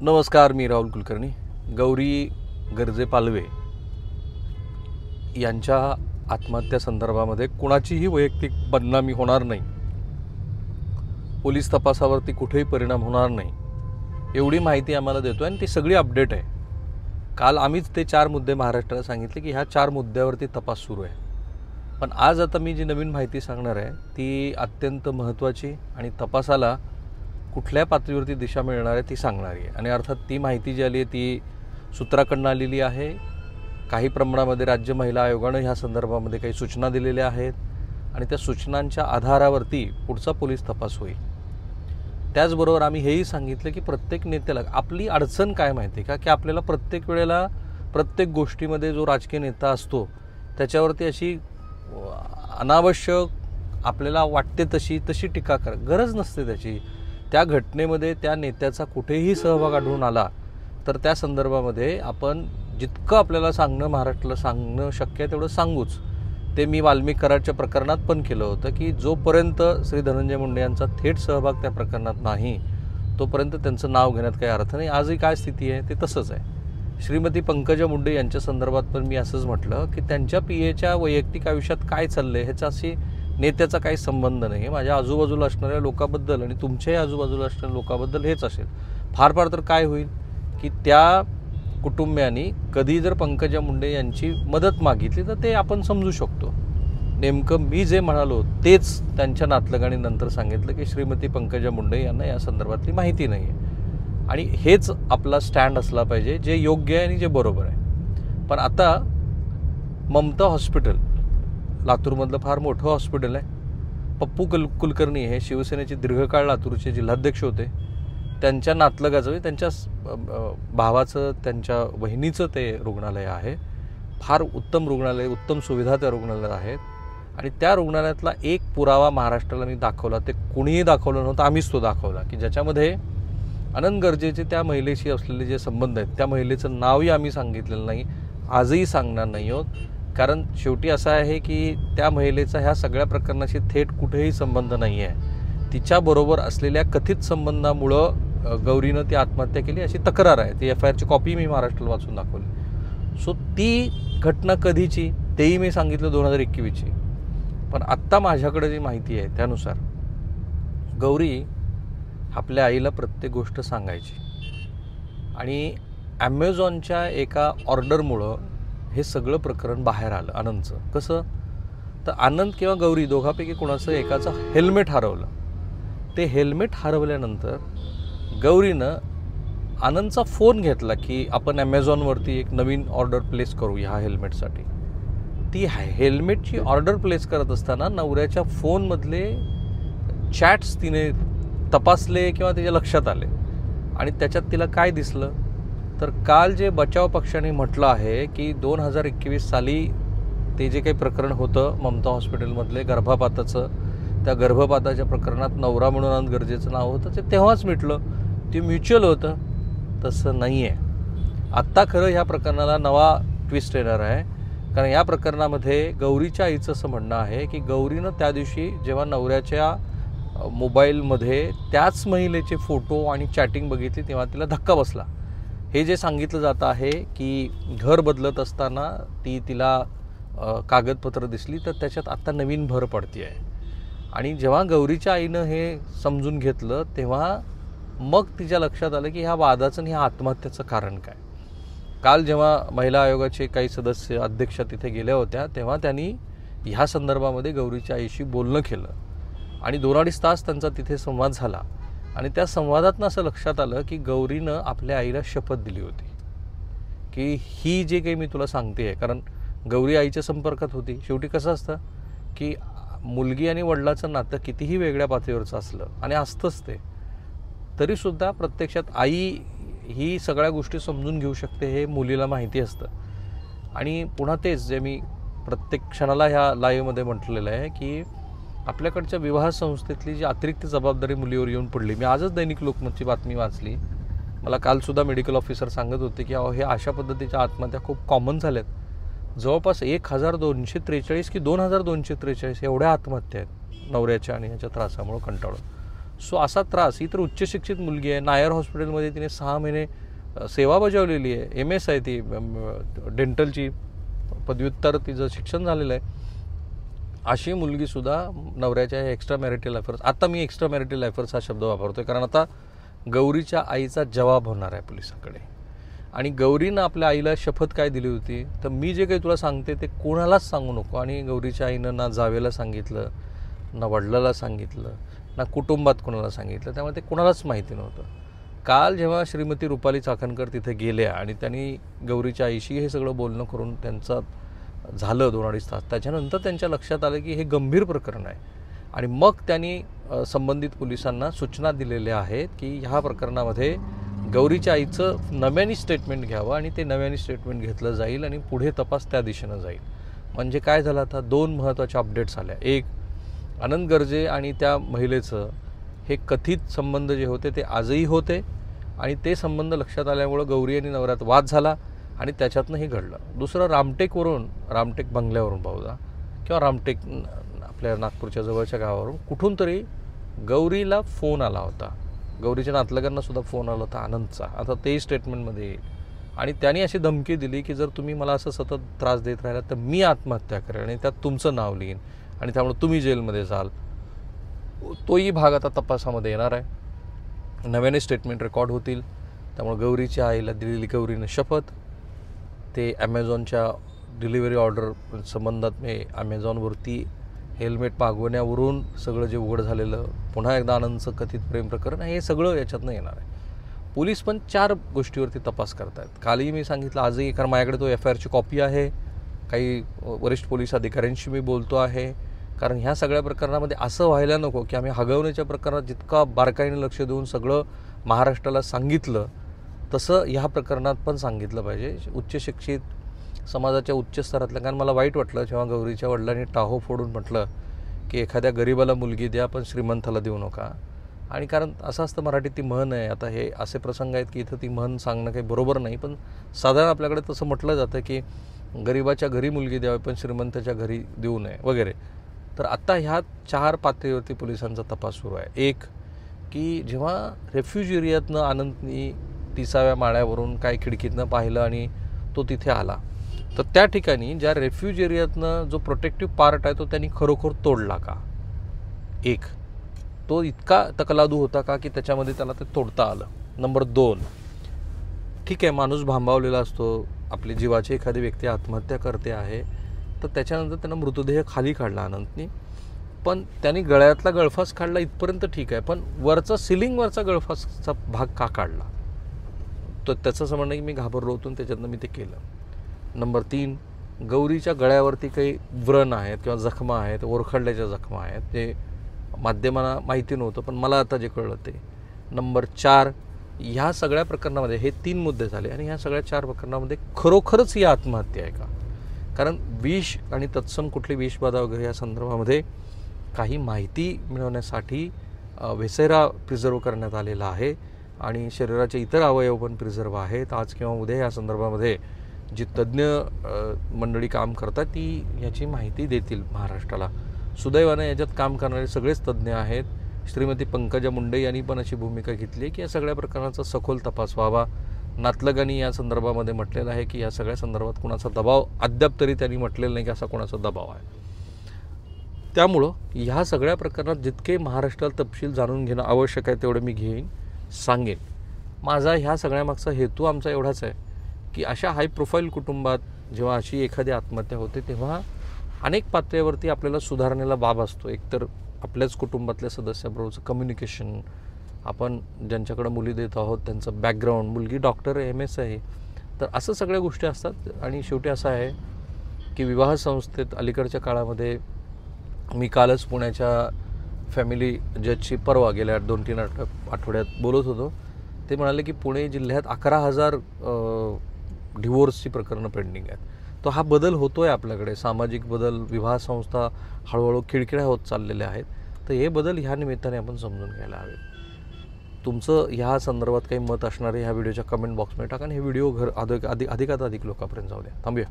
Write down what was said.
नमस्कार, मी राहुल कुलकर्णी. गौरी गर्जे पालवे यांच्या आत्महत्या संदर्भामध्ये कुणाचीही वैयक्तिक बदनामी होणार नाही, पोलीस तपासावरती कुठेही परिणाम होणार नाही, एवढी माहिती आम्हाला देतो आणि ती सगळी अपडेट आहे. काल आम्हीच ते 4 मुद्दे महाराष्ट्राला सांगितले की ह्या 4 मुद्द्यावरती तपास सुरू आहे. पण आज आता मी जी नवीन माहिती सांगणार आहे ती अत्यंत महत्त्वाची आणि तपासाला कुठल्या पातळीवरती दिशा मिळणार आहे ती सांगणारी आहे. आणि अर्थात ती माहिती जी आली आहे ती सूत्राकडून आलेली आहे. काही प्रमाणामध्ये राज्य महिला आयोगानं ह्या संदर्भामध्ये काही सूचना दिलेल्या आहेत आणि त्या सूचनांच्या आधारावरती पुढचा पोलीस तपास होईल. त्याचबरोबर आम्ही हेही सांगितलं की प्रत्येक नेत्याला आपली अडचण काय माहिती का, की आपल्याला प्रत्येक वेळेला प्रत्येक गोष्टीमध्ये जो राजकीय नेता असतो त्याच्यावरती अशी अनावश्यक आपल्याला वाटते तशी टीका गरज नसते त्याची. त्या घटनेमध्ये त्या नेत्याचा कुठेही सहभाग आढळून आला तर त्या संदर्भामध्ये आपण जितकं आपल्याला महाराष्ट्राला सांगणं शक्य आहे तेवढं सांगूच. ते मी वाल्मिक कराडच्या प्रकरणात पण केलं होतं की जोपर्यंत श्री धनंजय मुंडे यांचा थेट सहभाग त्या प्रकरणात नाही तोपर्यंत त्यांचं नाव घेण्यात काही अर्थ नाही. आजही काय स्थिती आहे ते तसंच आहे. श्रीमती पंकजा मुंडे यांच्या संदर्भात पण मी असंच म्हटलं की त्यांच्या पीएच्या वैयक्तिक आयुष्यात काय चाललंय ह्याच्याशी नेत्याचा काही संबंध नाही. माझ्या आजूबाजूला असणाऱ्या लोकांबद्दल आणि तुमच्याही आजूबाजूला असणाऱ्या लोकांबद्दल हेच असेल. फार तर काय होईल की त्या कुटुंबियांनी कधी जर पंकजा मुंडे यांची मदत मागितली तर ते आपण समजू शकतो. नेमकं मी जे म्हणालो तेच त्यांच्या नातलगांनी नंतर सांगितलं की श्रीमती पंकजा मुंडे यांना या संदर्भातली माहिती नाही आहे आणि हेच आपला स्टँड असला पाहिजे जे योग्य आहे आणि जे बरोबर आहे. पण आता ममता हॉस्पिटल लातूरमधलं फार मोठं हॉस्पिटल आहे. पप्पू कुलकर्णी हे शिवसेनेचे दीर्घकाळ लातूरचे जिल्हाध्यक्ष होते. त्यांच्या नातलगाचं त्यांच्या भावाचं त्यांच्या बहिणीचं ते रुग्णालय आहे. फार उत्तम रुग्णालय, उत्तम सुविधा त्या रुग्णालयात आहेत. आणि त्या रुग्णालयातला एक पुरावा महाराष्ट्राला मी दाखवला. ते कुणीही दाखवलं नव्हतं, आम्हीच तो दाखवला की ज्याच्यामध्ये अनंत गर्जेचे त्या महिलेशी असलेले जे संबंध आहेत त्या महिलेचं नावही आम्ही सांगितलेलं नाही, आजही सांगणार नाही आहोत. कारण शेवटी असं आहे की त्या महिलेचा ह्या सगळ्या प्रकरणाशी थेट कुठेही संबंध नाही आहे. तिच्याबरोबर असलेल्या कथित संबंधामुळं गौरीनं ती आत्महत्या केली अशी तक्रार आहे. ती FIRची कॉपी मी महाराष्ट्राला वाचून दाखवली. सो ती घटना कधीची तेही मी सांगितलं 2021ची. पण आत्ता माझ्याकडे जी माहिती आहे त्यानुसार गौरी आपल्या आईला प्रत्येक गोष्ट सांगायची आणि ॲमेझॉनच्या एका ऑर्डरमुळं हे सगळं प्रकरण बाहेर आलं. आनंदचं कसं तर आनंद किंवा गौरी दोघांपैकी कोणाचं एकाचं हेल्मेट हरवलं. ते हेल्मेट हरवल्यानंतर गौरीनं आनंदचा फोन घेतला की आपण ॲमेझॉनवरती एक नवीन ऑर्डर प्लेस करू ह्या हेल्मेटसाठी. ती हेल्मेटची ऑर्डर प्लेस करत असताना नवऱ्याच्या फोनमधले चॅट्स तिने तपासले किंवा तिच्या लक्षात आले आणि त्याच्यात तिला काय दिसलं तर काल जे बचाव पक्षाने म्हटलं आहे की 2021 साली ते जे काही प्रकरण होतं ममता हॉस्पिटलमधले गर्भपाताचं, त्या गर्भपाताच्या प्रकरणात नवरा म्हणून अनंत गर्जेचं नाव होतं ते तेव्हाच मिटलं, ते म्युच्युअल होतं. तसं नाही आहे. आत्ता खरं ह्या प्रकरणाला नवा ट्विस्ट येणार आहे. कारण या प्रकरणामध्ये गौरीच्या आईचं असं म्हणणं आहे की गौरीनं त्या दिवशी जेव्हा नवऱ्याच्या मोबाईलमध्ये त्याच महिलेचे फोटो आणि चॅटिंग बघितली तेव्हा तिला धक्का बसला. हे जे सांगितलं जातं आहे की घर बदलत असताना तिला कागदपत्र दिसली तर त्याच्यात आत्ता नवीन भर पडते आहे. आणि जेव्हा गौरीच्या आईनं हे समजून घेतलं तेव्हा मग तिच्या लक्षात आलं की ह्या वादाचं आणि ह्या आत्महत्येचं कारण काय. काल जेव्हा महिला आयोगाचे काही सदस्य अध्यक्षा तिथे गेल्या होत्या तेव्हा त्यांनी ह्या संदर्भामध्ये गौरीच्या आईशी बोलणं केलं आणि 2-2.5 तास त्यांचा तिथे संवाद झाला. आणि त्या संवादातनं असं लक्षात आलं की गौरीनं आपल्या आईला शपथ दिली होती की ही जे काही मी तुला सांगते आहे, कारण गौरी आईच्या संपर्कात होती. शेवटी कसं असतं की मुलगी आणि वडिलाचं नातं कितीही वेगळ्या पातळीवरचं असलं आणि असतंच ते, तरीसुद्धा प्रत्यक्षात आई ही सगळ्या गोष्टी समजून घेऊ शकते हे मुलीला माहिती असतं. आणि पुन्हा तेच जे मी प्रत्येक क्षणाला ह्या लाईव्हमध्ये म्हटलेलं आहे की आपल्याकडच्या विवाह संस्थेतली जी अतिरिक्त जबाबदारी मुलीवर येऊन पडली. मी आजच दैनिक लोकमतची बातमी वाचली. मला कालसुद्धा मेडिकल ऑफिसर सांगत होते की हे अशा पद्धतीच्या आत्महत्या खूप कॉमन झाल्यात. जवळपास 1243 की 2243 एवढ्या आत्महत्या आहेत नवऱ्याच्या आणि ह्याच्या त्रासामुळे कंटाळून. सो असा त्रास, ही तर उच्च शिक्षित मुलगी आहे, नायर हॉस्पिटलमध्ये तिने 6 महिने सेवा बजावलेली आहे, MS आहे ती, डेंटलची पदव्युत्तर तिचं शिक्षण झालेलं आहे. अशी मुलगीसुद्धा नवऱ्याच्या एक्स्ट्रा मॅरिटल अफेअर्स, आता मी एक्स्ट्रा मॅरिटल अफेअर्स हा शब्द वापरतोय कारण आता गौरीच्या आईचा जबाब होणार आहे पोलिसांकडे. आणि गौरीनं आपल्या आईला शपथ काय दिली होती, तर मी जे काही तुला सांगते ते कोणालाच सांगू नको. आणि गौरीच्या आईनं ना जावेला सांगितलं, ना वडिलाला सांगितलं, ना कुटुंबात कोणाला सांगितलं, त्यामुळे ते कोणालाच माहिती नव्हतं. काल जेव्हा श्रीमती रुपाली चाकणकर तिथे गेल्या आणि त्यांनी गौरीच्या आईशी हे सगळं बोलणं करून त्यांचं झालं 2-2.5 तास, त्याच्यानंतर त्यांच्या लक्षात आलं की हे गंभीर प्रकरण आहे. आणि मग त्यांनी संबंधित पोलिसांना सूचना दिलेल्या आहेत की ह्या प्रकरणामध्ये गौरीच्या आईचं नव्याने स्टेटमेंट घ्यावं आणि ते नव्याने स्टेटमेंट घेतलं जाईल आणि पुढे तपास त्या दिशेनं जाईल. म्हणजे काय झालं, आता 2 महत्त्वाच्या अपडेट्स आल्या. एक, आनंद गर्जे आणि त्या महिलेचं हे कथित संबंध जे होते ते आजही होते आणि ते संबंध लक्षात आल्यामुळं गौरी आणि नवऱ्यात वाद झाला आणि त्याच्यातनं हे घडलं. दुसरं, रामटेक बंगल्यावरून बहुधा किंवा रामटेक आपल्या नागपूरच्या जवळच्या गावावरून कुठून तरी गौरीला फोन आला होता, गौरीच्या नातलगांना सुद्धा फोन आला होता आनंदचा. आता तेही स्टेटमेंटमध्ये येईल. आणि त्यांनी अशी धमकी दिली की जर तुम्ही मला असं सतत त्रास देत राहिला तर मी आत्महत्या करेन आणि त्यात तुमचं नाव लिहीन आणि त्यामुळे तुम्ही जेलमध्ये जाल. तोही भाग आता तपासामध्ये येणार आहे. नव्याने स्टेटमेंट रेकॉर्ड होतील. त्यामुळे गौरीच्या आईला दिलेली गौरीनं शपथ, ते ॲमेझॉनच्या डिलिव्हरी ऑर्डर संबंधात मी ॲमेझॉनवरती हेल्मेट मागवण्यावरून सगळं जे उघड झालेलं, पुन्हा एकदा आनंदचं कथित प्रेम प्रकरण, हे सगळं याच्यातनं येणार आहे. पोलीस पण 4 गोष्टीवरती तपास करत आहेत. कालही मी सांगितलं, आजही, कारण माझ्याकडे तो FIRची कॉपी आहे, काही वरिष्ठ पोलीस अधिकाऱ्यांशी मी बोलतो आहे. कारण ह्या सगळ्या प्रकरणामध्ये असं व्हायला नको की आम्ही हगवण्याच्या प्रकरणात जितका बारकाईने लक्ष देऊन सगळं महाराष्ट्राला सांगितलं तसं ह्या प्रकरणात पण सांगितलं पाहिजे. उच्च शिक्षित समाजाच्या उच्च स्तरातल्या, कारण मला वाईट वाटलं जेव्हा गौरीच्या वडिलांनी टाहो फोडून म्हटलं की एखाद्या गरीबाला मुलगी द्या पण श्रीमंताला देऊ नका. आणि कारण असं असतं, मराठीत ती म्हण आहे, आता हे असे प्रसंग आहेत की इथं ती म्हण सांगणं काही बरोबर नाही, पण साधारण आपल्याकडे तसं म्हटलं जातं की गरीबाच्या घरी मुलगी द्यावी पण श्रीमंताच्या घरी देऊ नये वगैरे. तर आता ह्या 4 पातळीवरती पोलिसांचा तपास सुरू आहे. एक, की जेव्हा रेफ्युज एरियातनं आनंदनी 30व्या माळ्यावरून काय खिडकीतनं पाहिलं आणि तो तिथे आला, तर त्या ठिकाणी ज्या रेफ्युज एरियातनं जो प्रोटेक्टिव्ह पार्ट आहे तो त्यांनी खरोखर तोडला का? एक, तो इतका तकलादू होता का की त्याच्यामध्ये त्याला ते तोडता आलं? नंबर 2, ठीक आहे, माणूस भांबावलेला असतो, आपली जीवाची एखादी व्यक्ती आत्महत्या करते आहे, तर त्याच्यानंतर त्यानं मृतदेह खाली काढला आनंदनी, पण त्यांनी गळ्यातला गळफास काढला इथपर्यंत ठीक आहे, पण वरचा सिलिंगवरचा गळफासचा भाग का काढला? तर त्याचं असं म्हणणं की मी घाबरलो होतो त्याच्यातनं मी ते केलं. नंबर 3, गौरीच्या गळ्यावरती काही व्रण आहेत किंवा जखमा आहेत, ओरखडल्याच्या जखमा आहेत, जे माध्यमांना माहिती नव्हतं पण मला आता जे कळलं ते. नंबर 4, ह्या सगळ्या प्रकरणामध्ये हे 3 मुद्दे झाले आणि ह्या सगळ्या 4 प्रकरणामध्ये खरोखरच ही आत्महत्या आहे का? कारण विष आणि तत्सम कुठली विषबाधा वगैरे या संदर्भामध्ये काही माहिती मिळवण्यासाठी व्हेसेरा प्रिझर्व करण्यात आलेला आहे आणि शरीराचे इतर अवयव पण प्रिझर्व आहेत. आज किंवा उद्या या संदर्भामध्ये जी तज्ज्ञ मंडळी काम करतात ती याची माहिती देतील महाराष्ट्राला. सुदैवानं याच्यात काम करणारे सगळेच तज्ज्ञ आहेत. श्रीमती पंकजा मुंडे यांनी पण अशी भूमिका घेतली की या सगळ्या प्रकरणाचा सखोल तपास व्हावा. नातलगांनी या संदर्भामध्ये म्हटलेलं आहे की या सगळ्या संदर्भात कोणाचा दबाव, अद्याप तरी त्यांनी म्हटलेलं नाही की असा कोणाचा दबाव आहे. त्यामुळं ह्या सगळ्या प्रकरणात जितके महाराष्ट्राला तपशील जाणून घेणं आवश्यक आहे तेवढे मी घेईन, सांगेन. माझा ह्या सगळ्यामागचा हेतू आमचा एवढाच आहे की अशा हाय प्रोफाईल कुटुंबात जेव्हा अशी एखादी आत्महत्या होते तेव्हा अनेक पातळीवरती आपल्याला सुधारणेला बाब असतो. एकतर आपल्याच कुटुंबातल्या सदस्याबरोबरचं कम्युनिकेशन, आपण ज्यांच्याकडे मुली देत आहोत त्यांचं बॅकग्राऊंड, मुलगी डॉक्टर आहे, MS आहे, तर असं सगळ्या गोष्टी असतात. आणि शेवटी असं आहे की विवाह संस्थेत अलीकडच्या काळामध्ये मी कालच पुण्याच्या फॅमिली जजची परवा गेल्या 2-3 आठवड्यात बोलत होतो. ते म्हणाले की पुणे जिल्ह्यात 11,000 डिवोर्सची प्रकरणं पेंडिंग आहेत. तो हा बदल होतो आहे आपल्याकडे, सामाजिक बदल, विवाह संस्था हळूहळू खिळखिळ्या होत चाललेल्या आहेत. तर हे बदल ह्या निमित्ताने आपण समजून घ्यायला हवेत. तुमचं ह्या संदर्भात काही मत असणारे ह्या व्हिडिओच्या कमेंट बॉक्समध्ये टाका आणि हे व्हिडिओ अधिकाधिक लोकांपर्यंत जाऊ द्या. थांबूया.